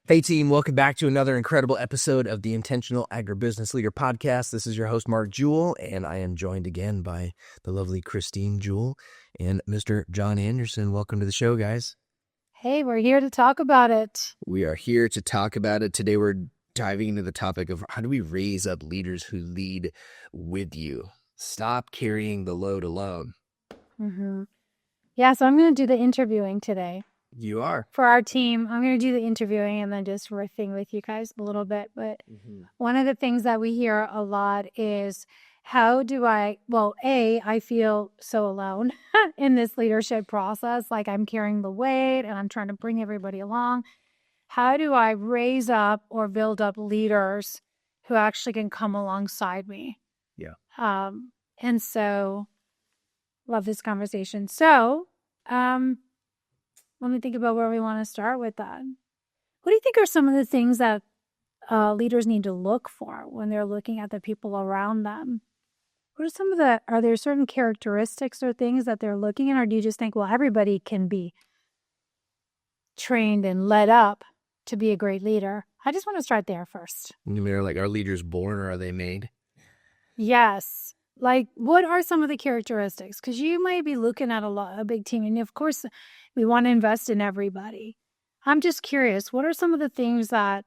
Hey team, welcome back to another incredible episode of the Intentional Agribusiness Leader podcast. This is your host, Mark Jewell, and I am joined again by the lovely Christine Jewell and Mr. John Anderson. Welcome to the show, guys. Hey, we're here to talk about it. We are here to talk about it. Today we're diving into the topic of how do we raise up leaders who lead with you? Stop carrying the load alone. Mm-hmm. Yeah, so I'm going to do the interviewing today. You are. For our team, I'm going to do the interviewing and then just riffing with you guys a little bit. But one of the things that we hear a lot is, how do I feel so alone in this leadership process. Like I'm carrying the weight and I'm trying to bring everybody along. How do I raise up or build up leaders who actually can come alongside me? Yeah. And so, love this conversation. So, let me think about where we want to start with that. What do you think are some of the things that leaders need to look for when they're looking at the people around them? What are some of are there certain characteristics or things that they're looking at, or do you just think, well, everybody can be trained and led up to be a great leader? I just want to start there first. You mean, like, are leaders born or are they made? Yes. Like, what are some of the characteristics? Because you might be looking at a big team, and of course, we want to invest in everybody. I'm just curious, what are some of the things that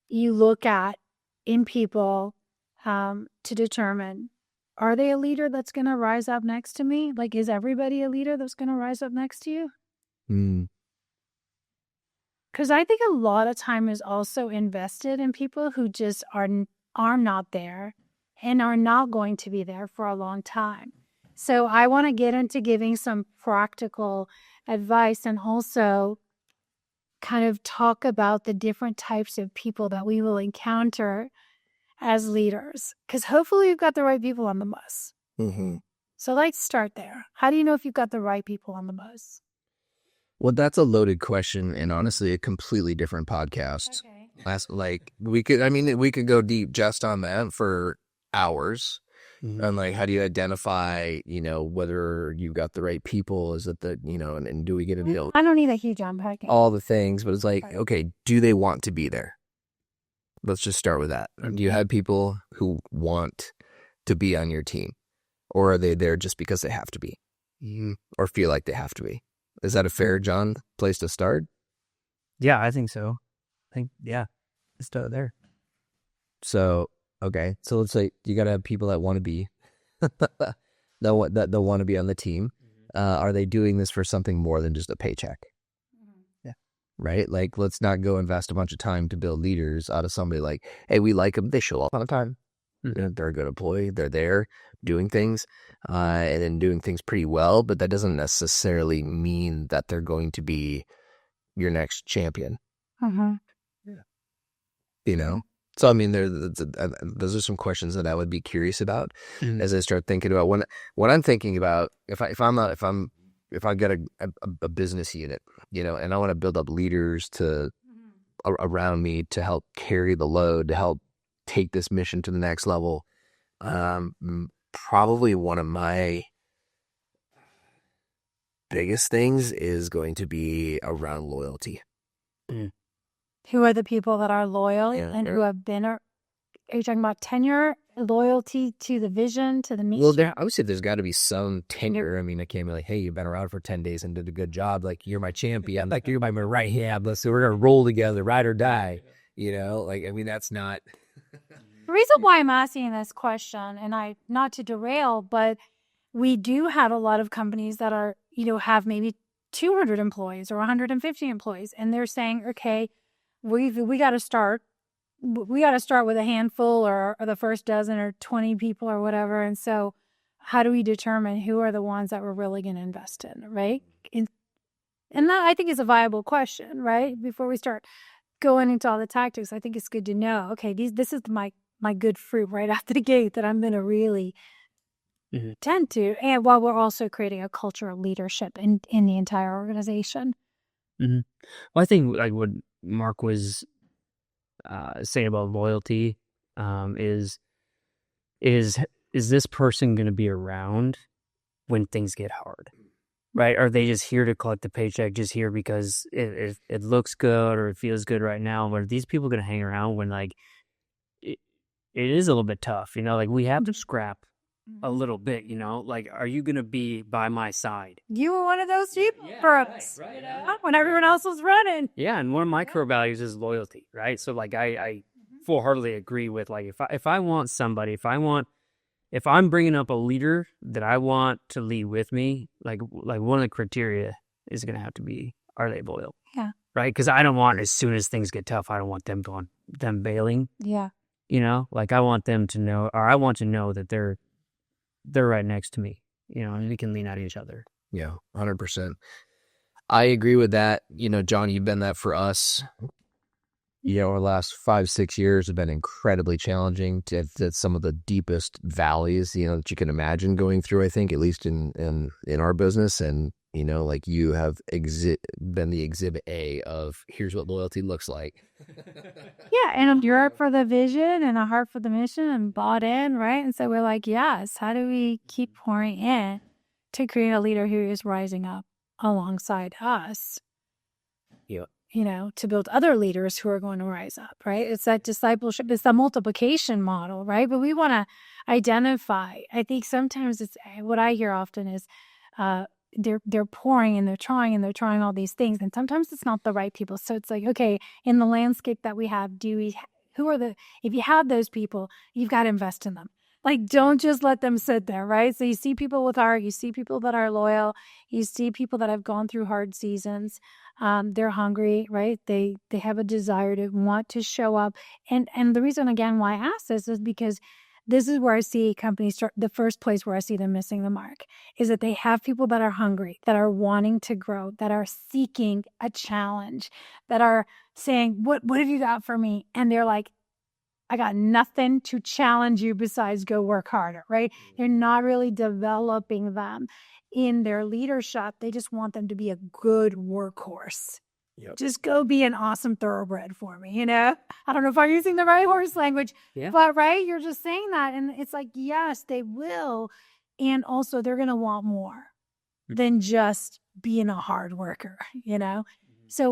you look at in people to determine, are they a leader that's going to rise up next to me? Like, is everybody a leader that's going to rise up next to you? Because I think a lot of time is also invested in people who just are not there and are not going to be there for a long time. So I want to get into giving some practical advice and also kind of talk about the different types of people that we will encounter as leaders. Because hopefully you've got the right people on the bus. Mm-hmm. So let's start there. How do you know if you've got the right people on the bus? Well, that's a loaded question, and honestly, a completely different podcast. Okay. We could go deep just on that for hours. And like, how do you identify, whether you've got the right people? Is it and do we get a I don't need a huge unpacking. all the things, but it's like, okay, do they want to be there? Let's just start with that. Do you have people who want to be on your team, or are they there just because they have to be, or feel like they have to be? Is that a fair, John, place to start? Yeah, I think so. Let's start there. So, okay. So let's say you got to have people that want to be, that want to be on the team. Are they doing this for something more than just a paycheck? Yeah. Right? Like, let's not go invest a bunch of time to build leaders out of somebody like, hey, we like them. They show up on time. They're a good employee. They're there doing things and then doing things pretty well, but that doesn't necessarily mean that they're going to be your next champion. So I mean, those are some questions that I would be curious about as I start thinking about what I'm thinking about. If I've got a business unit, and I want to build up leaders around me to help carry the load, to help take this mission to the next level. Probably one of my biggest things is going to be around loyalty. Who are the people that are loyal and who have been? Are you talking about tenure, loyalty to the vision, to the mission? Well, I would say there's got to be some tenure. I mean, I can't be like, hey, you've been around for 10 days and did a good job. Like, you're my champion. Like, you're my right hand. So we're going to roll together, ride or die. That's not... The reason why I'm asking this question, and not to derail, but we do have a lot of companies that are, have maybe 200 employees or 150 employees, and they're saying, okay, we got to start. We got to start with a handful or the first dozen or 20 people or whatever. And so how do we determine who are the ones that we're really going to invest in, right? And that, I think, is a viable question, right? Before we start going into all the tactics, I think it's good to know, okay, this is my good fruit right after the gate that I'm going to really tend to. And while we're also creating a culture of leadership in the entire organization. Well, I think like what Mark was saying about loyalty is this person going to be around when things get hard? right? Are they just here to collect the paycheck, just here because it looks good or it feels good right now? Or are these people going to hang around when like it, it is a little bit tough, like we have to scrap a little bit, like, are you going to be by my side? You were one of those people for us, when everyone else was running. Yeah. And one of my core values is loyalty, right? So like, I full-heartedly agree with like, if I want somebody, if I'm bringing up a leader that I want to lead with me, like one of the criteria is going to have to be, are they loyal? Yeah. Right? Because I don't want, as soon as things get tough, I don't want them bailing. Yeah. Like I want them to know, or I want to know that they're right next to me, and we can lean on each other. Yeah, 100%. I agree with that. John, you've been that for us. Our last 5-6 years have been incredibly challenging. To some of the deepest valleys, that you can imagine going through, I think, at least in our business. And, like you have been the exhibit A of here's what loyalty looks like. Yeah. And you're up for the vision and a heart for the mission and bought in, right? And so we're like, yes, how do we keep pouring in to create a leader who is rising up alongside us? Yeah. To build other leaders who are going to rise up, right? It's that discipleship, it's the multiplication model, right? But we want to identify. I think sometimes it's what I hear often is they're pouring and they're trying all these things, and sometimes it's not the right people. So it's like, okay, in the landscape that we have, if you have those people, you've got to invest in them. Like, don't just let them sit there, right? So you see people with heart, you see people that are loyal, you see people that have gone through hard seasons. They're hungry, right? They have a desire to want to show up. And the reason, again, why I ask this is because this is where I see companies start. The first place where I see them missing the mark is that they have people that are hungry, that are wanting to grow, that are seeking a challenge, that are saying, what have you got for me? And they're like, I got nothing to challenge you besides go work harder, right? They're not really developing them in their leadership. They just want them to be a good workhorse. Yep. Just go be an awesome thoroughbred for me, I don't know if I'm using the right horse language, but right, you're just saying that. And it's like, yes, they will. And also they're going to want more than just being a hard worker, So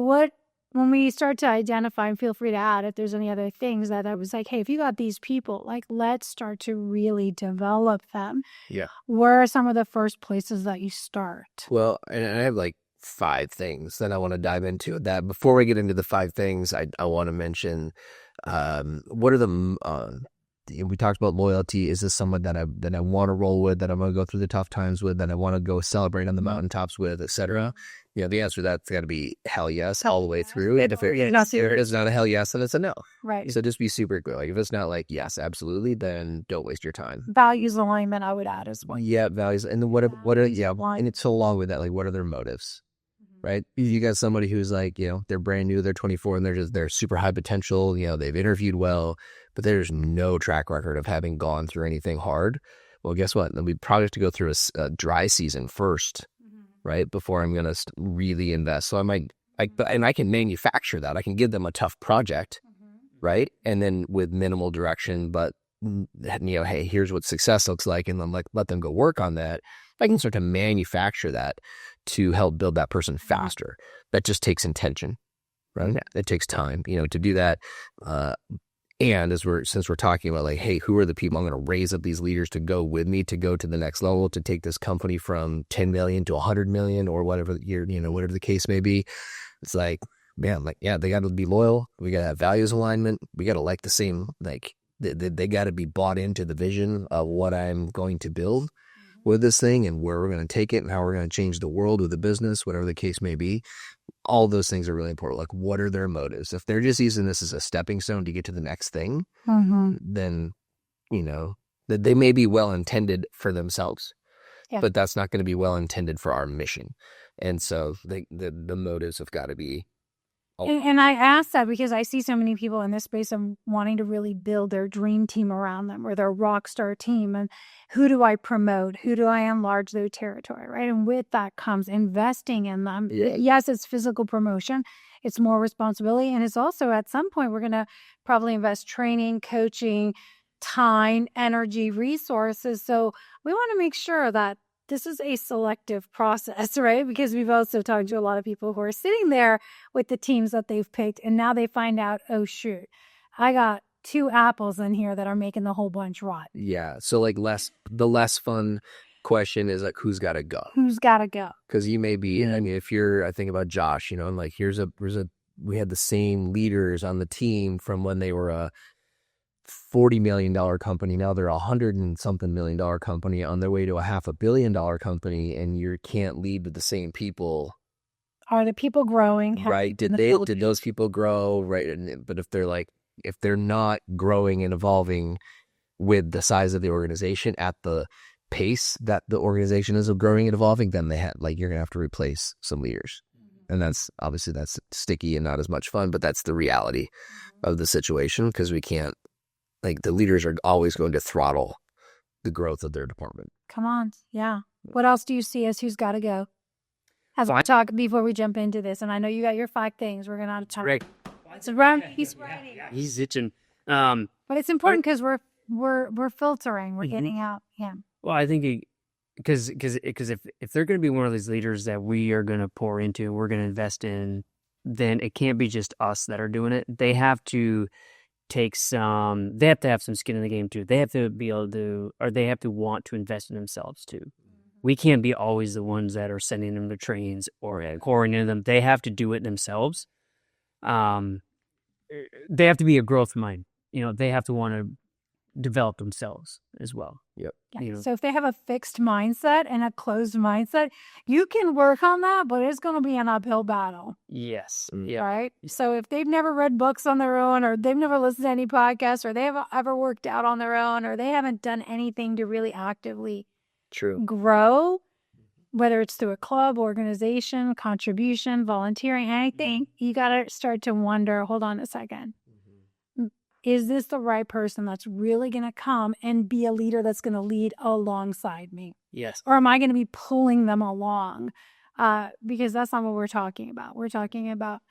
when we start to identify, and feel free to add if there's any other things that I was like, hey, if you got these people, like, let's start to really develop them. Yeah. Where are some of the first places that you start? Well, and I have like 5 things that I want to dive into. That before we get into the 5 things, I want to mention what are the we talked about loyalty. Is this someone that I want to roll with, that I'm going to go through the tough times with, that I want to go celebrate on the mountaintops with, etc.? The answer to that's got to be hell yes all the way through. And if it's not a hell yes, then it's a no. Right. So just be super clear. Like if it's not like yes, absolutely, then don't waste your time. Values alignment, I would add as well. Yeah, values. And then what are and it's along with that, like what are their motives? Right? You got somebody who's like, they're brand new, they're 24, and they're super high potential. They've interviewed well, but there's no track record of having gone through anything hard. Well, guess what? Then we probably have to go through a dry season first, right? Before I'm going to really invest. So I can manufacture that. I can give them a tough project, right? And then with minimal direction, but hey, here's what success looks like, and then let them go work on that. I can start to manufacture that to help build that person faster. That just takes intention, right? It takes time, to do that. And since we're talking about like, hey, who are the people I'm going to raise up these leaders to go with me, to go to the next level, to take this company from 10 million to 100 million or whatever whatever the case may be. It's like, man, like, yeah, they got to be loyal. We got to have values alignment. We got to like the same, like they got to be bought into the vision of what I'm going to build with this thing and where we're going to take it and how we're going to change the world with the business, whatever the case may be. All those things are really important. Like, what are their motives? If they're just using this as a stepping stone to get to the next thing, then, that they may be well-intended for themselves, but that's not going to be well-intended for our mission. And so the motives have got to be. And I ask that because I see so many people in this space of wanting to really build their dream team around them or their rock star team. And who do I promote? Who do I enlarge their territory, right? And with that comes investing in them. Yeah. Yes, it's physical promotion. It's more responsibility. And it's also at some point, we're going to probably invest training, coaching, time, energy, resources. So we want to make sure that this is a selective process, right? Because we've also talked to a lot of people who are sitting there with the teams that they've picked, and now they find out, oh, shoot, I got 2 apples in here that are making the whole bunch rot. Yeah. So like the less fun question is like, who's got to go? Who's got to go? Because you may be, I mean, I think about Josh, you know, and like we had the same leaders on the team from when they were a $40 million company. Now they're $100 and something million company on their way to a $500 million company, and you can't lead with the same people. Are the people growing? Right. Did those people grow? Right. But if they're not growing and evolving with the size of the organization at the pace that the organization is growing and evolving, then you're gonna have to replace some leaders. And that's sticky and not as much fun, but that's the reality of the situation, because we can't, the leaders are always going to throttle the growth of their department. Come on. Yeah. What else do you see as who's got to go? As we talk before we jump into this, and I know you got your 5 things. We're going to talk. Right. It's around. He's writing. He's itching. But it's important because we're filtering. We're getting out. Yeah. Well, I think because if they're going to be one of these leaders that we are going to pour into, we're going to invest in, then it can't be just us that are doing it. They have to they have to have some skin in the game too. They have to be able to, or they have to want to invest in themselves too. We can't be always the ones that are sending them to trains or pouring into them. They have to do it themselves. They have to be a growth mind. They have to want to develop themselves as well. Yep. Yeah. So if they have a fixed mindset and a closed mindset, you can work on that, but it's going to be an uphill battle. Yes. Yeah. Right? So if they've never read books on their own, or they've never listened to any podcasts, or they haven't ever worked out on their own, or they haven't done anything to really actively grow, whether it's through a club, organization, contribution, volunteering, anything, you got to start to wonder, hold on a second. Is this the right person that's really going to come and be a leader that's going to lead alongside me? Yes. Or am I going to be pulling them along? Because that's not what we're talking about. We're talking about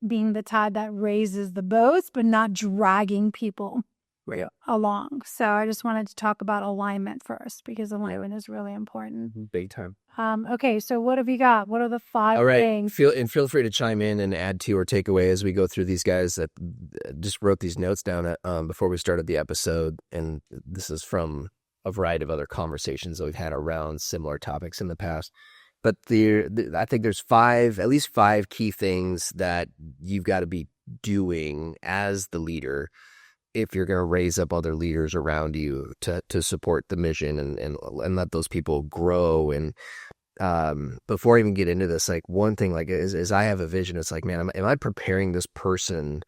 being the tide that raises the boats, but not dragging people along. So I just wanted to talk about alignment first, because alignment is really important. Big time. Okay, so what have you got? What are the 5 things? Feel free to chime in and add to or take away as we go through these guys that just wrote these notes down before we started the episode. And this is from a variety of other conversations that we've had around similar topics in the past. But I think there's at least 5 key things that you've got to be doing as the leader if you're going to raise up other leaders around you to support the mission and let those people grow. And before I even get into this, one thing is I have a vision. It's man, am I preparing this person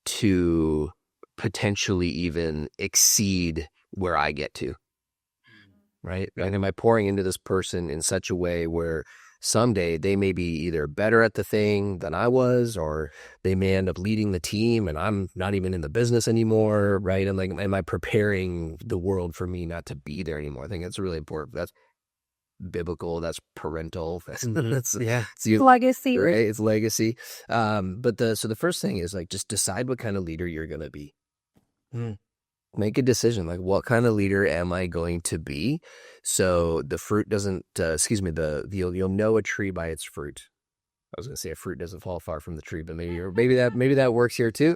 to potentially even exceed where I get to? Right? And am I pouring into this person in such a way where someday they may be either better at the thing than I was, or they may end up leading the team and I'm not even in the business anymore, right? And am I preparing the world for me not to be there anymore? I think that's really important. That's biblical. That's parental. That's it's legacy, right? It's legacy. But the first thing is just decide what kind of leader you're going to be. Make a decision. What kind of leader am I going to be? So the fruit doesn't, you'll know a tree by its fruit. I was going to say a fruit doesn't fall far from the tree, but maybe that works here too.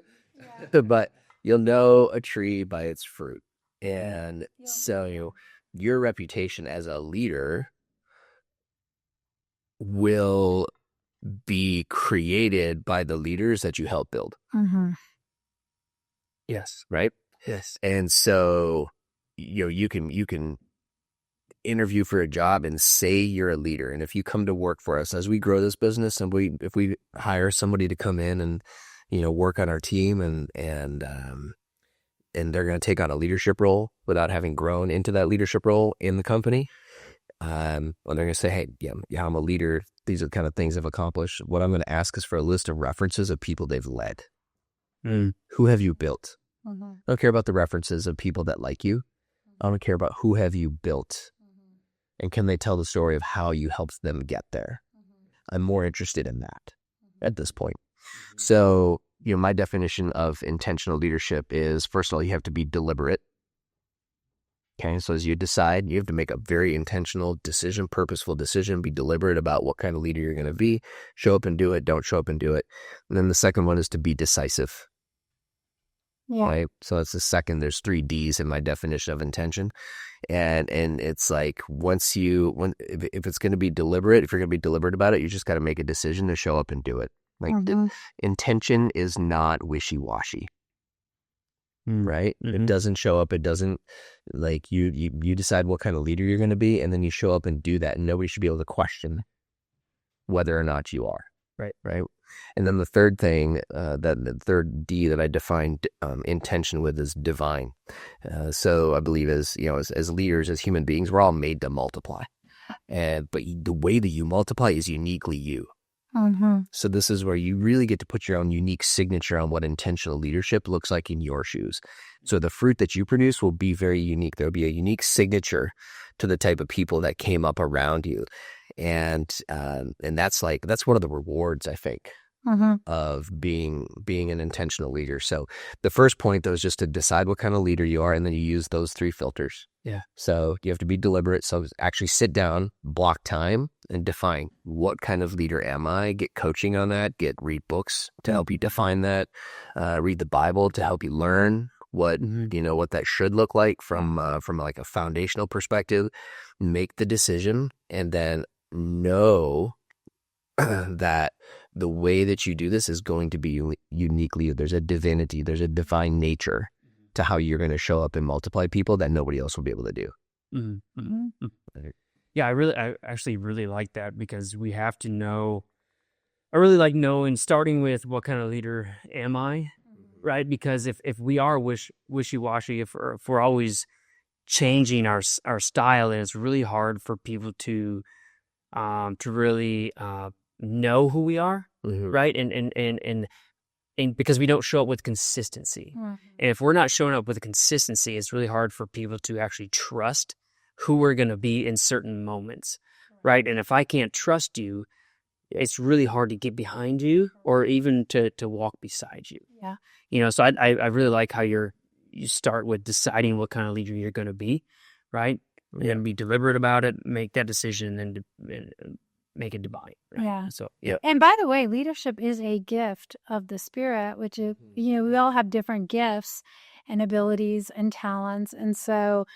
Yeah. But you'll know a tree by its fruit. And so your reputation as a leader will be created by the leaders that you help build. Mm-hmm. Yes. Right? Yes. And so, you can interview for a job and say you're a leader. And if you come to work for us as we grow this business, and if we hire somebody to come in and, work on our team and they're going to take on a leadership role without having grown into that leadership role in the company, well, they're going to say, hey, yeah, I'm a leader. These are the kind of things I've accomplished. What I'm going to ask is for a list of references of people they've led. Who have you built? I don't care about the references of people that like you. I don't care about who have you built, and can they tell the story of how you helped them get there. I'm more interested in that at this point. So, my definition of intentional leadership is, first of all, you have to be deliberate. Okay, so as you decide, you have to make a very intentional decision, purposeful decision, be deliberate about what kind of leader you're going to be, show up and do it, don't show up and do it. And then the second one is to be decisive, right? So that's the second, there's 3 Ds in my definition of intention. And it's like if it's going to be deliberate, if you're going to be deliberate about it, you just got to make a decision to show up and do it. Like intention is not wishy-washy. Right? It doesn't show up. It doesn't, like, you decide what kind of leader you're going to be, and then you show up and do that, and nobody should be able to question whether or not you are. Right. And then the third thing, the third D that I defined intention with is divine. So I believe as leaders, as human beings, we're all made to multiply, but the way that you multiply is uniquely you. So this is where you really get to put your own unique signature on what intentional leadership looks like in your shoes. So the fruit that you produce will be very unique. There'll be a unique signature to the type of people that came up around you. And that's one of the rewards, I think, of being an intentional leader. So the first point, though, is just to decide what kind of leader you are, and then you use those 3 filters. Yeah. So you have to be deliberate. So actually sit down, block time, and define what kind of leader am I. Get coaching on that. Read books to help you define that. Read the Bible to help you learn what what that should look like from like a foundational perspective. Make the decision, and then know that the way that you do this is going to be uniquely, there's a divinity, there's a divine nature to how you're going to show up and multiply people that nobody else will be able to do. Yeah, I actually really like that, because we have to know. I really like knowing, starting with what kind of leader am I, right? Because if we are wishy-washy, if we're always changing our style, and it's really hard for people to really know who we are, right? And because we don't show up with consistency. And if we're not showing up with consistency, it's really hard for people to actually trust who we're going to be in certain moments, right? And if I can't trust you, it's really hard to get behind you or even to walk beside you. Yeah. So I really like how you start with deciding what kind of leader you're going to be, right? And be deliberate about it, make that decision, and make it divine. Right? Yeah. So, yeah. And by the way, leadership is a gift of the Spirit, which is, we all have different gifts and abilities and talents. And so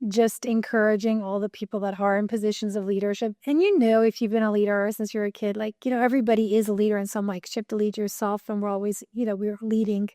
just encouraging all the people that are in positions of leadership. And if you've been a leader since you're a kid, everybody is a leader in some way. You have to lead yourself, and we're always, we're leading.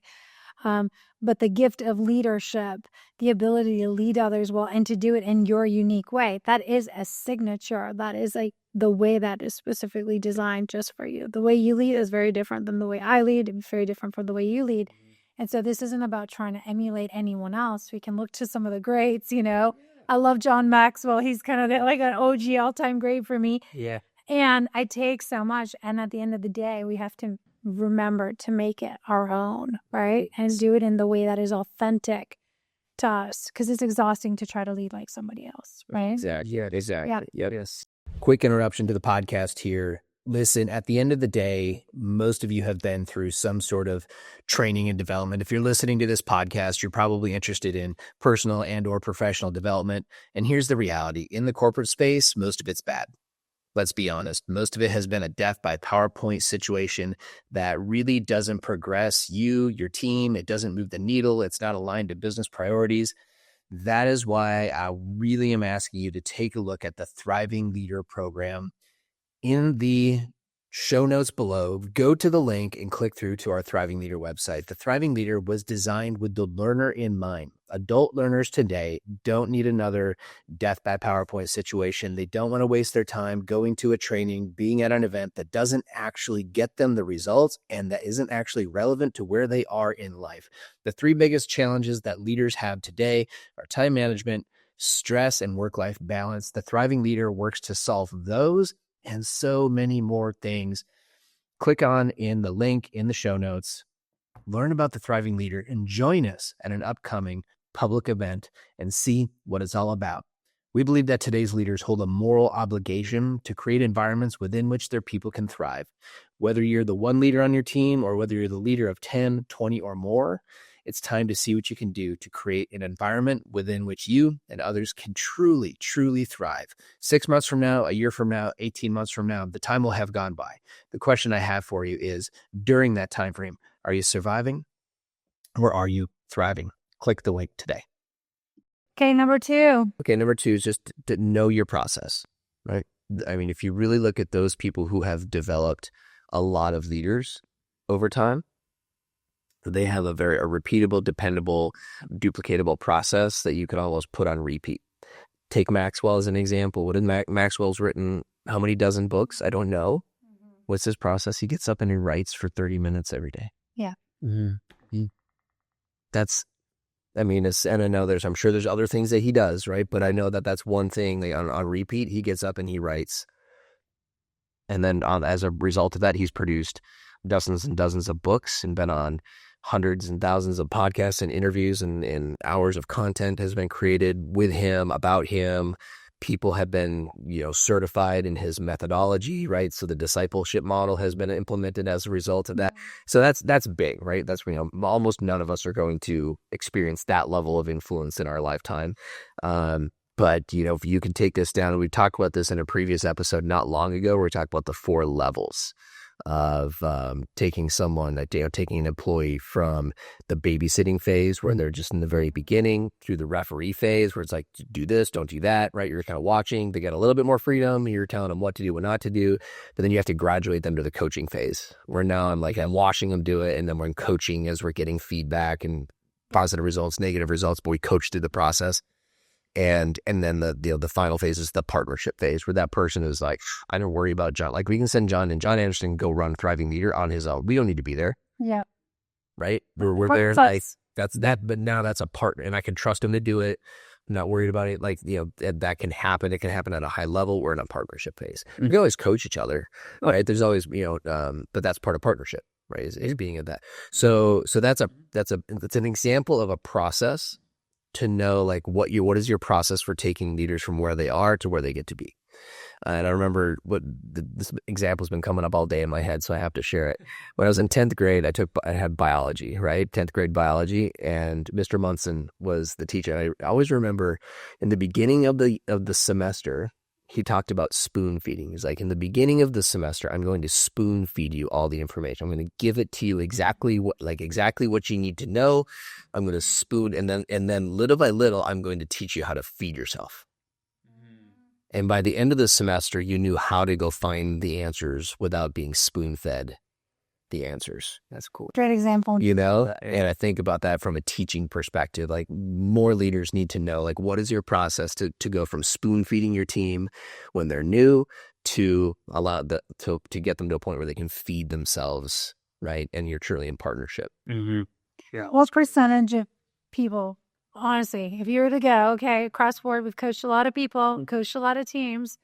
But the gift of leadership, the ability to lead others well and to do it in your unique way, that is a signature. That is the way that is specifically designed just for you. The way you lead is very different than the way I lead. It's very different from the way you lead. And so this isn't about trying to emulate anyone else. We can look to some of the greats, I love John Maxwell. He's kind of like an OG all-time great for me. Yeah. And I take so much. And at the end of the day, we have to remember to make it our own, right? And do it in the way that is authentic to us, because it's exhausting to try to lead like somebody else, right? Exactly. Yeah, exactly. Yeah. Yes. Quick interruption to the podcast here. Listen, at the end of the day, most of you have been through some sort of training and development. If you're listening to this podcast, you're probably interested in personal and or professional development. And here's the reality. In the corporate space, most of it's bad. Let's be honest. Most of it has been a death by PowerPoint situation that really doesn't progress you, your team. It doesn't move the needle. It's not aligned to business priorities. That is why I really am asking you to take a look at the Thriving Leader program. In the show notes below, go to the link and click through to our Thriving Leader website. The Thriving Leader was designed with the learner in mind. Adult learners today don't need another death by PowerPoint situation. They don't want to waste their time going to a training, being at an event that doesn't actually get them the results and that isn't actually relevant to where they are in life. The 3 biggest challenges that leaders have today are time management, stress, and work-life balance. The Thriving Leader works to solve those and so many more things. Click on in the link in the show notes, learn about the Thriving Leader, and join us at an upcoming public event and see what it's all about. We believe that today's leaders hold a moral obligation to create environments within which their people can thrive. Whether you're the one leader on your team or whether you're the leader of 10, 20, or more, It's time to see what you can do to create an environment within which you and others can truly, truly thrive. 6 months from now, a year from now, 18 months from now, the time will have gone by. The question I have for you is, during that time frame, are you surviving or are you thriving? Click the link today. Okay, number 2. Okay, number 2 is just to know your process, right? I mean, if you really look at those people who have developed a lot of leaders over time, they have a repeatable, dependable, duplicatable process that you can almost put on repeat. Take Maxwell as an example. What did Maxwell's written? How many dozen books? I don't know. What's his process? He gets up and he writes for 30 minutes every day. Yeah. That's, I mean, and I know I'm sure there's other things that he does, right? But I know that that's one thing. Like on repeat, he gets up and he writes. And then as a result of that, he's produced dozens and dozens of books and been on hundreds and thousands of podcasts and interviews, and hours of content has been created with him, about him. People have been, certified in his methodology, right? So the discipleship model has been implemented as a result of that. So that's big, right? That's, almost none of us are going to experience that level of influence in our lifetime. But, if you can take this down, and we talked about this in a previous episode not long ago, where we talked about the 4 levels of taking taking an employee from the babysitting phase where they're just in the very beginning through the referee phase where it's like, do this, don't do that, right? You're kind of watching. They get a little bit more freedom. You're telling them what to do, what not to do. But then you have to graduate them to the coaching phase where now I'm watching them do it. And then we're in coaching as we're getting feedback and positive results, negative results, but we coach through the process. And then the final phase is the partnership phase where that person is like, I don't worry about John. Like we can send John Anderson go run Thriving Leader on his own. We don't need to be there. Yeah. Right. We're there. Like that's that. But now that's a partner and I can trust him to do it. I'm not worried about it. Like, that can happen. It can happen at a high level. We're in a partnership phase. We can always coach each other. Right. There's always, but that's part of partnership, right? Is being at that. So that's an example of a process to know like what is your process for taking leaders from where they are to where they get to be. And I remember this example has been coming up all day in my head, so I have to share it. When I was in 10th grade, I had biology, right? 10th grade biology, and Mr. Munson was the teacher. And I always remember in the beginning of the semester, he talked about spoon feeding. He's like, in the beginning of the semester, I'm going to spoon feed you all the information. I'm going to give it to you exactly what you need to know. I'm going to spoon, and then little by little, I'm going to teach you how to feed yourself. And by the end of the semester, you knew how to go find the answers without being spoon-fed the answers. That's cool. Great example. And I think about that from a teaching perspective. Like more leaders need to know, like, what is your process to go from spoon-feeding your team when they're new to to get them to a point where they can feed themselves, right? And you're truly in partnership. Mm-hmm. Yeah. What percentage of people, honestly, if you were to go, okay, across the board, we've coached a lot of people, coached a lot of teams.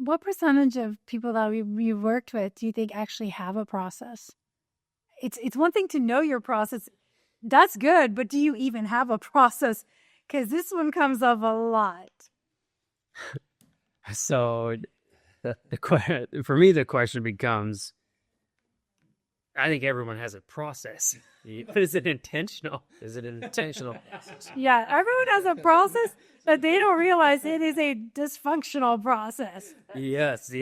What percentage of people that you've worked with do you think actually have a process? It's one thing to know your process. That's good, but do you even have a process? Because this one comes up a lot. So for me, the question becomes, I think everyone has a process. But is it intentional? Yeah, everyone has a process, but they don't realize it is a dysfunctional process. Yes.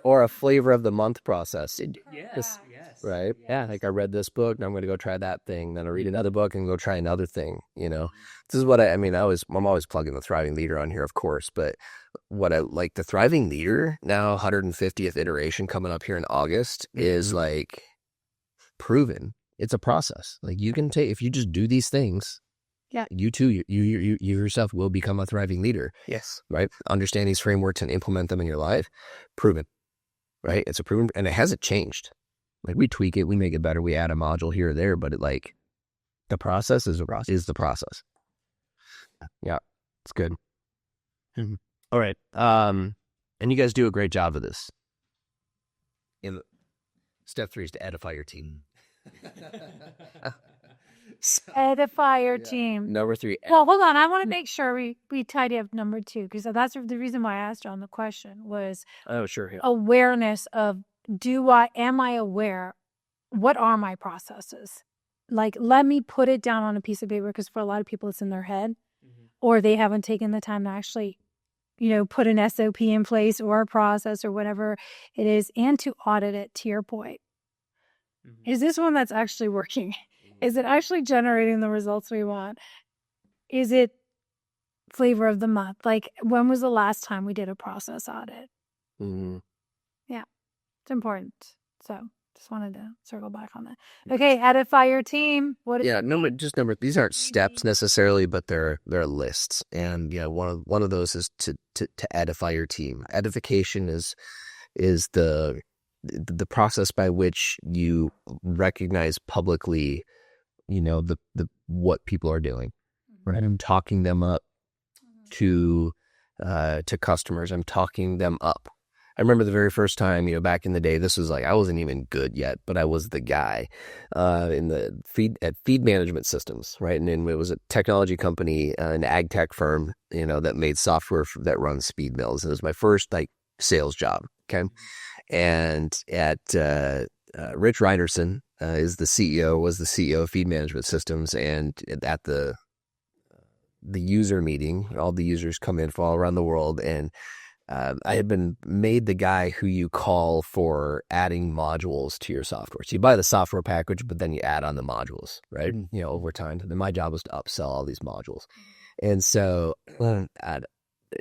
Or a flavor of the month process. Yes. Right? Yeah, like I read this book, now I'm going to go try that thing. Then I read another book and go try another thing, This is what I'm always plugging the Thriving Leader on here, of course, but what I like, the Thriving Leader, now 150th iteration coming up here in August, is like proven. It's a process. Like you can if you just do these things, yeah, you too, you yourself will become a thriving leader. Yes. Right? Understand these frameworks and implement them in your life. Proven. Right? It's a proven, and it hasn't changed. Like we tweak it, we make it better, we add a module here or there, but the process is the process. Yeah, it's good. Mm-hmm. All right. And you guys do a great job of this. Step 3 is to edify your team. Edify your team. Number 3. Well, hold on. I want to make sure we tidy up number 2, because that's the reason why I asked John the question was Oh, sure. Yeah. awareness of am I aware what are my processes? Like, let me put it down on a piece of paper, because for a lot of people it's in their head, or they haven't taken the time to actually, put an SOP in place or a process or whatever it is, and to audit it, to your point. Is this one that's actually working? Is it actually generating the results we want? Is it flavor of the month? Like, when was the last time we did a process audit? Yeah, it's important. So just wanted to circle back on that. Okay, edify your team. These aren't steps necessarily, but they're lists. And one of those is to edify your team. Edification is the process by which you recognize publicly, the what people are doing. Right, I'm talking them up to customers. I'm talking them up. I remember the very first time, back in the day, this was like, I wasn't even good yet, but I was the guy in the feed management systems, right? And it was a technology company, an ag tech firm, that made software that runs speed mills. And it was my first sales job. Okay. And at Rich Reinerson was the CEO of feed management systems. And at the user meeting, all the users come in from all around the world, and I had been made the guy who you call for adding modules to your software. So you buy the software package, but then you add on the modules, right? Over time. And then my job was to upsell all these modules. And so I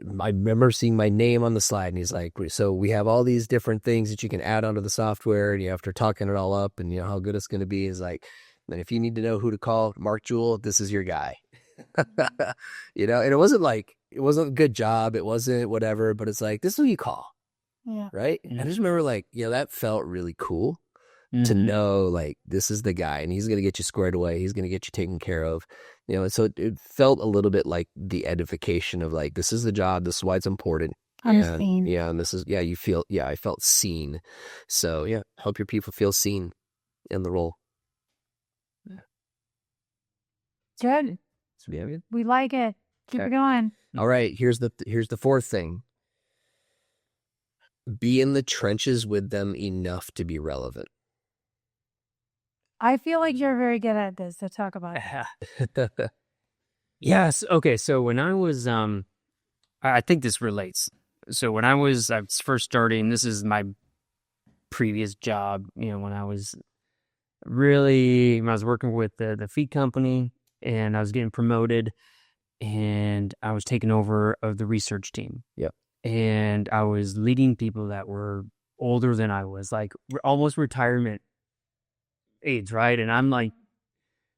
remember seeing my name on the slide, and he's like, so we have all these different things that you can add onto the software, and after talking it all up and how good it's going to be, is like, and if you need to know who to call, Mark Jewell, this is your guy. And it wasn't a good job, it wasn't whatever, but it's like, this is who you call. Yeah. Right. I just remember that felt really cool to know, this is the guy, and he's going to get you squared away, he's going to get you taken care of, and so it felt a little bit like the edification of this is the job, this is why it's important. I'm seen. And this is I felt seen. So help your people feel seen in the role. Good. We like it. Keep it going. All right. Here's the fourth thing. Be in the trenches with them enough to be relevant. I feel like you're very good at this, so talk about it. Yes. Okay. So when I was, I think this relates. So when I was first starting, this is my previous job, when I was working with the feed company, and I was getting promoted, and I was taking over of the research team. Yep. And I was leading people that were older than I was, almost retirement age, right? And I'm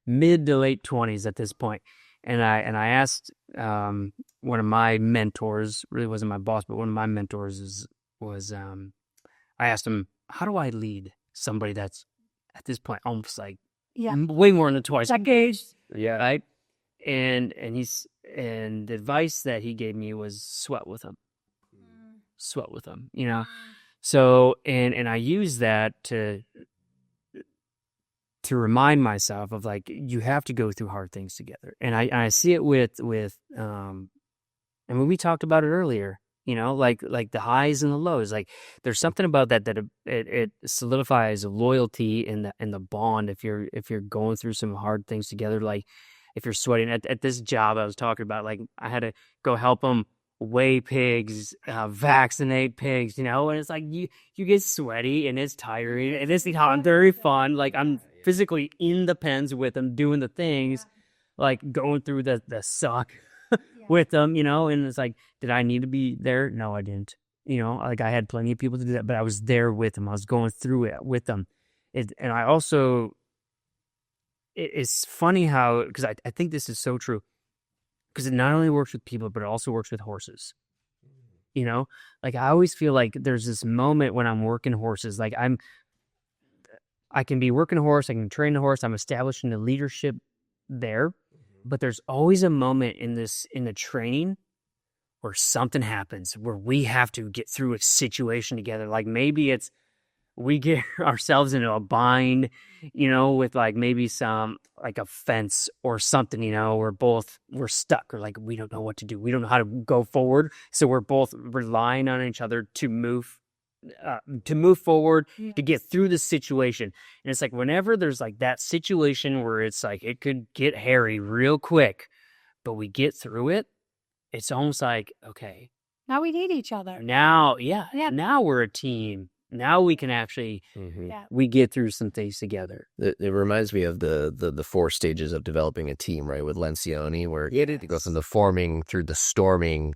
mid to late 20s at this point. And I asked one of my mentors, really wasn't my boss, but one of my mentors was I asked him, how do I lead somebody that's at this point almost way more than twice that age? Yeah. Right. And the advice that he gave me was sweat with them. So, and I use that to remind myself of you have to go through hard things together. And I see it with, and when we talked about it earlier, the highs and the lows, there's something about that it solidifies loyalty in the bond. If you're going through some hard things together, if you're sweating at this job I was talking about, I had to go help them weigh pigs, vaccinate pigs, and it's you get sweaty and it's tiring and it's not very fun. I'm physically in the pens with them doing the things, going through the suck with them, and it's did I need to be there? No, I didn't. I had plenty of people to do that, but I was there with them. I was going through it with them. And I also, it's funny how, because I think this is so true, because it not only works with people, but it also works with horses. I always feel there's this moment when I'm working horses, I can be working a horse, I can train the horse, I'm establishing the leadership there, but there's always a moment in the training where something happens, where we have to get through a situation together. Maybe it's we get ourselves into a bind, with maybe some a fence or something, we're stuck, or we don't know what to do. We don't know how to go forward. So we're both relying on each other to move to move forward, Yes. to get through the situation. And it's like whenever there's like that situation where it's like it could get hairy real quick, but we get through it, it's almost like, okay, Now we need each other. now, Yeah. now we're a team. Now we can actually, Yeah. we get through some things together. It reminds me of the 4 stages of developing a team, right? With Lencioni, where you go from the forming through the storming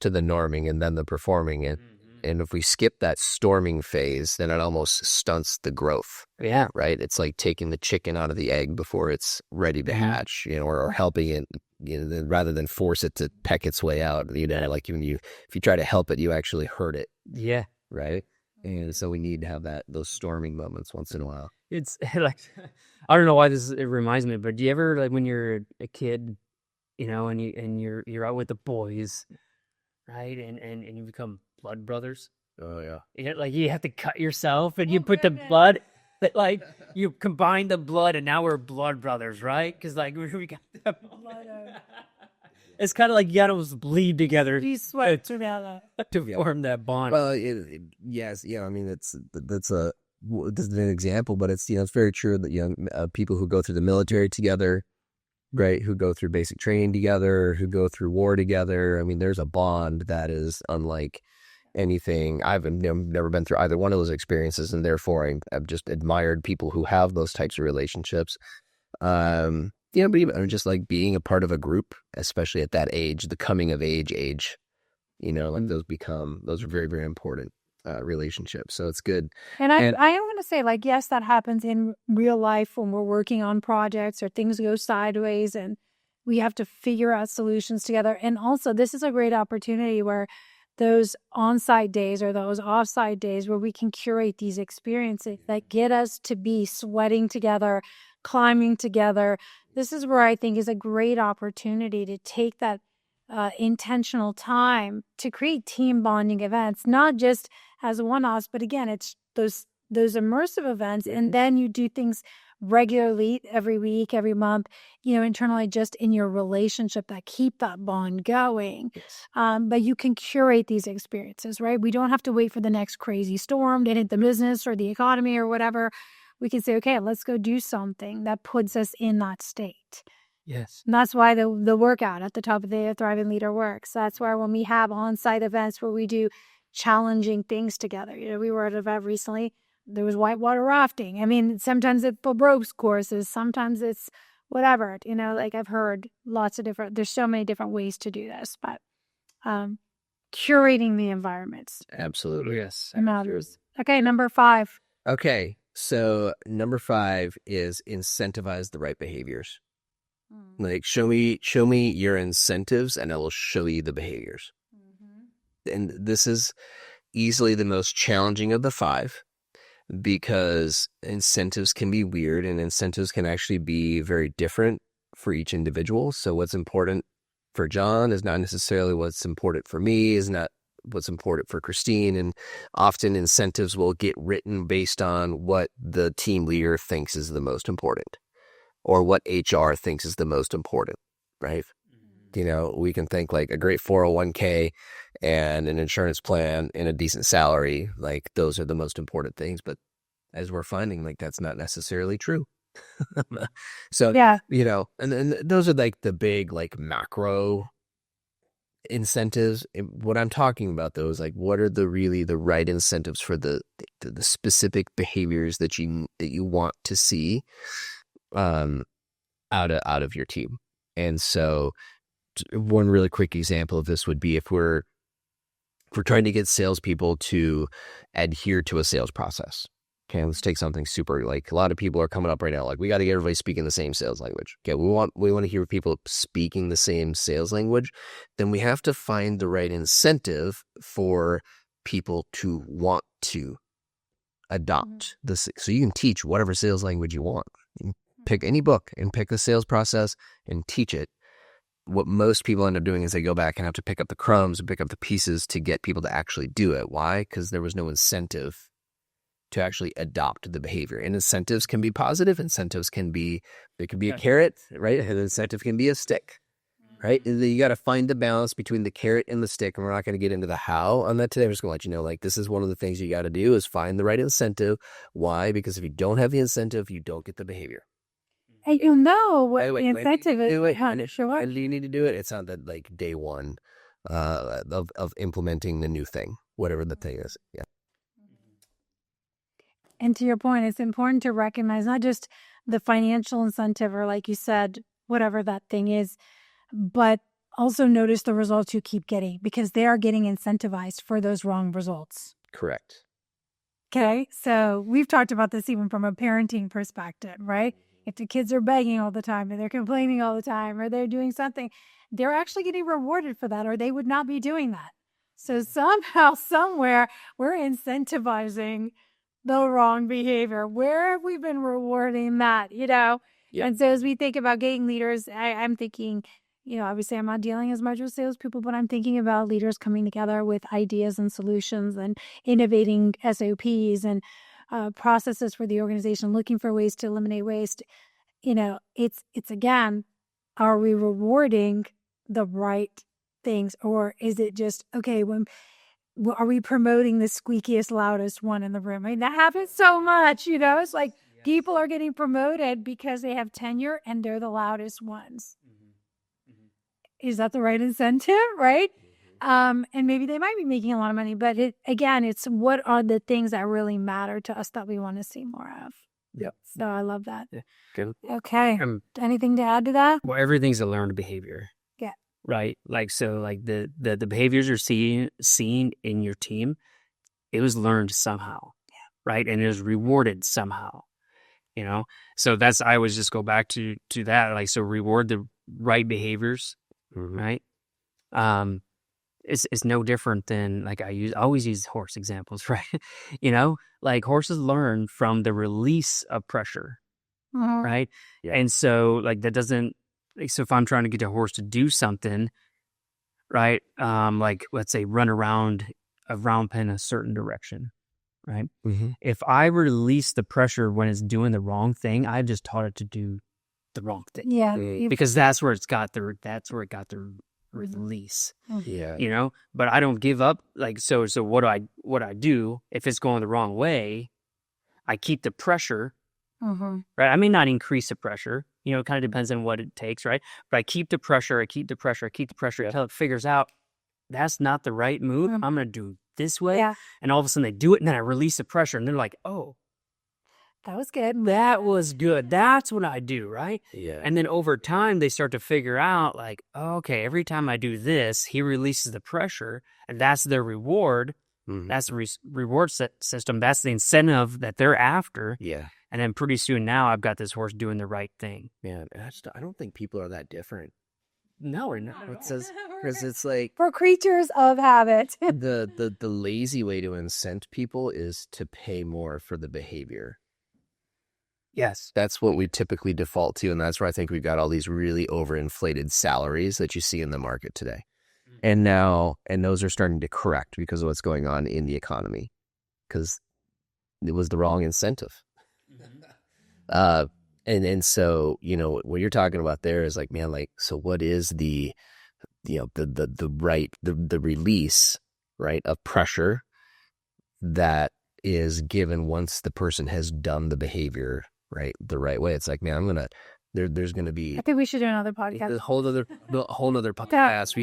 to the norming and then the performing. And if we skip that storming phase, then it almost stunts the growth. Yeah. Right? It's like taking the chicken out of the egg before it's ready to hatch, or helping it, rather than force it to peck its way out. Like if you try to help it, you actually hurt it. Yeah. Right? And so we need to have those storming moments once in a while. It's like, I don't know why it reminds me, but do you ever, like when you're a kid, and you're out with the boys, right? And you become blood brothers. Oh yeah. Like you have to cut yourself and you put the blood, but like you combine the blood and now we're blood brothers, right? Because like we got that blood. It's kind of like you got to bleed together. We sweat together to form that bond. Well, yes, I mean that's an example, but it's it's very true that people who go through the military together, right, who go through basic training together, who go through war together. I mean, there's a bond that is unlike anything. I've never been through either one of those experiences, and therefore I've just admired people who have those types of relationships. But even just like being a part of a group, especially at that age, the coming of age, like those are very, very important relationships. So it's good. And I want to say, like, yes, that happens in real life when we're working on projects or things go sideways and we have to figure out solutions together. And also, this is a great opportunity where those on-site days or those off-site days where we can curate these experiences that get us to be sweating together, climbing together. This is where I think is a great opportunity to take that intentional time to create team bonding events, not just as one-offs, but again, it's those immersive events. And then you do things regularly every week, every month, internally just in your relationship that keep that bond going. Yes. But you can curate these experiences, right? We don't have to wait for the next crazy storm to hit the business or the economy or whatever. We can say, okay, let's go do something that puts us in that state. Yes. And that's why the workout at the top of the Thriving Leader works. That's why when we have on-site events where we do challenging things together. We were at an event recently. There was whitewater rafting. I mean, sometimes it's ropes courses. Sometimes it's whatever. Like I've heard lots of there's so many different ways to do this. But curating the environments. Absolutely. Yes. Matters. Okay, number 5. Okay, so number 5 is incentivize the right behaviors. Like show me your incentives, and I will show you the behaviors. And this is easily the most challenging of the 5 because incentives can be weird, and incentives can actually be very different for each individual. So what's important for John is not necessarily what's important for me, is not what's important for Christine. And often incentives will get written based on what the team leader thinks is the most important or what HR thinks is the most important, right? We can think like a great 401k and an insurance plan and a decent salary, like those are the most important things. But as we're finding, like that's not necessarily true. So, yeah, and those are like the big, like macro incentives. What I'm talking about though is like, what are the right incentives for the specific behaviors that you want to see out of your team. And so one really quick example of this would be if we're trying to get salespeople to adhere to a sales process. Okay, let's take something super, like a lot of people are coming up right now, like we got to get everybody speaking the same sales language. Okay, we want to hear people speaking the same sales language. Then we have to find the right incentive for people to want to adopt this. So you can teach whatever sales language you want. You can pick any book and pick the sales process and teach it. What most people end up doing is they go back and have to pick up the crumbs and pick up the pieces to get people to actually do it. Why? Because there was no incentive to actually adopt the behavior. And incentives can be positive. Incentives can be, it can be a carrot, right? An incentive can be a stick. right? You got to find the balance between the carrot and the stick, and we're not going to get into the how on that today. I'm just going to let you know, like, this is one of the things you got to do is find the right incentive. Why? Because if you don't have the incentive, you don't get the behavior. And you know what Wait, the incentive is. do it. Sure. And do you need to do it? It's not that like day one of implementing the new thing, whatever the thing is. Yeah. And to your point, it's important to recognize not just the financial incentive or, like you said, whatever that thing is, but also notice the results you keep getting because they are getting incentivized for those wrong results. Correct. Okay. So we've talked about this even from a parenting perspective, right? If the kids are begging all the time or they're complaining all the time or they're doing something, they're actually getting rewarded for that or they would not be doing that. So somehow, somewhere, we're incentivizing the wrong behavior. Where have we been rewarding that, Yep. And so as we think about getting leaders, I'm thinking, obviously I'm not dealing as much with salespeople, but I'm thinking about leaders coming together with ideas and solutions and innovating SOPs and processes for the organization, looking for ways to eliminate waste. It's again, are we rewarding the right things or is it just, okay, are we promoting the squeakiest, loudest one in the room? I mean, that happens so much, it's like people are getting promoted because they have tenure and they're the loudest ones. Is that the right incentive, right? And maybe they might be making a lot of money, but it's what are the things that really matter to us that we want to see more of? Yep. So I love that. Yeah. Good. Okay. Anything to add to that? Well, everything's a learned behavior. Yeah. Right. Like, so like the behaviors you're seeing in your team, it was learned somehow. Yeah. Right. And it was rewarded somehow, So I always just go back to that. Like, so reward the right behaviors. Mm-hmm. Right. It's no different than like I always use horse examples, right? Like horses learn from the release of pressure, right? Yeah. And so like that doesn't. So if I'm trying to get a horse to do something, right? Like let's say run around a round pen a certain direction, right? Mm-hmm. If I release the pressure when it's doing the wrong thing, I've just taught it to do the wrong thing. Yeah. Because that's where it got the release. Yeah. But I don't give up. Like, so what I do if it's going the wrong way, I keep the pressure, right? I may not increase the pressure, it kind of depends on what it takes, right? But I keep the pressure until it figures out that's not the right move. I'm going to do this way. Yeah. And all of a sudden they do it and then I release the pressure and they're like, oh, that was good. That was good. That's what I do, right? Yeah. And then over time, they start to figure out, like, oh, okay, every time I do this, he releases the pressure, and that's their reward. Mm-hmm. That's the reward system. That's the incentive that they're after. Yeah. And then pretty soon now, I've got this horse doing the right thing. Man, I don't think people are that different. No, we're not. Because it's like we're creatures of habit. the lazy way to incent people is to pay more for the behavior. Yes. That's what we typically default to, and that's where I think we've got all these really overinflated salaries that you see in the market today. And those are starting to correct because of what's going on in the economy, because it was the wrong incentive. And so, what you're talking about there is like, man, like, so what is the release, right, of pressure that is given once the person has done the behavior the right way? It's like, man, there's gonna be. I think we should do another podcast. The whole other podcast.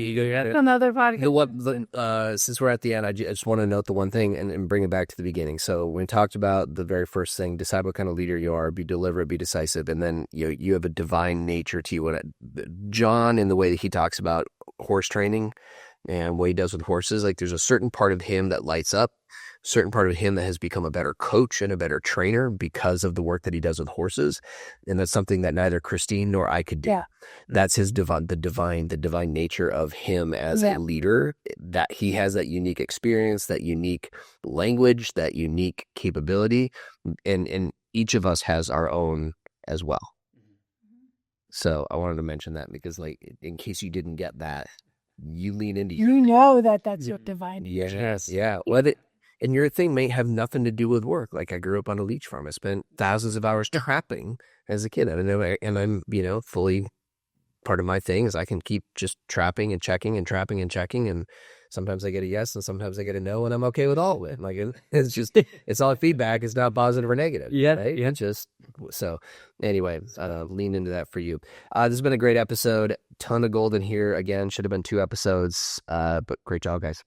Another podcast. Since we're at the end, I just want to note the one thing and bring it back to the beginning. So we talked about the very first thing: decide what kind of leader you are, be deliberate, be decisive, and then you have a divine nature to you. John, in the way that he talks about horse training and what he does with horses, like there's a certain part of him that lights up. Certain part of him that has become a better coach and a better trainer because of the work that he does with horses. And that's something that neither Christine nor I could do. Yeah. That's the divine nature of him as a leader, that he has that unique experience, that unique language, that unique capability. And each of us has our own as well. So I wanted to mention that because, like, in case you didn't get that, you lean into that's your divine. Yes. Yeah. And your thing may have nothing to do with work. Like, I grew up on a leech farm. I spent thousands of hours trapping as a kid. I don't know, and I'm, fully part of my thing is I can keep just trapping and checking and trapping and checking, and sometimes I get a yes and sometimes I get a no, and I'm okay with all of it. Like it's just it's all feedback. It's not positive or negative. Yeah, right? yeah. Just so anyway, lean into that for you. This has been a great episode. Ton of gold in here. Again, should have been 2 episodes, but great job, guys.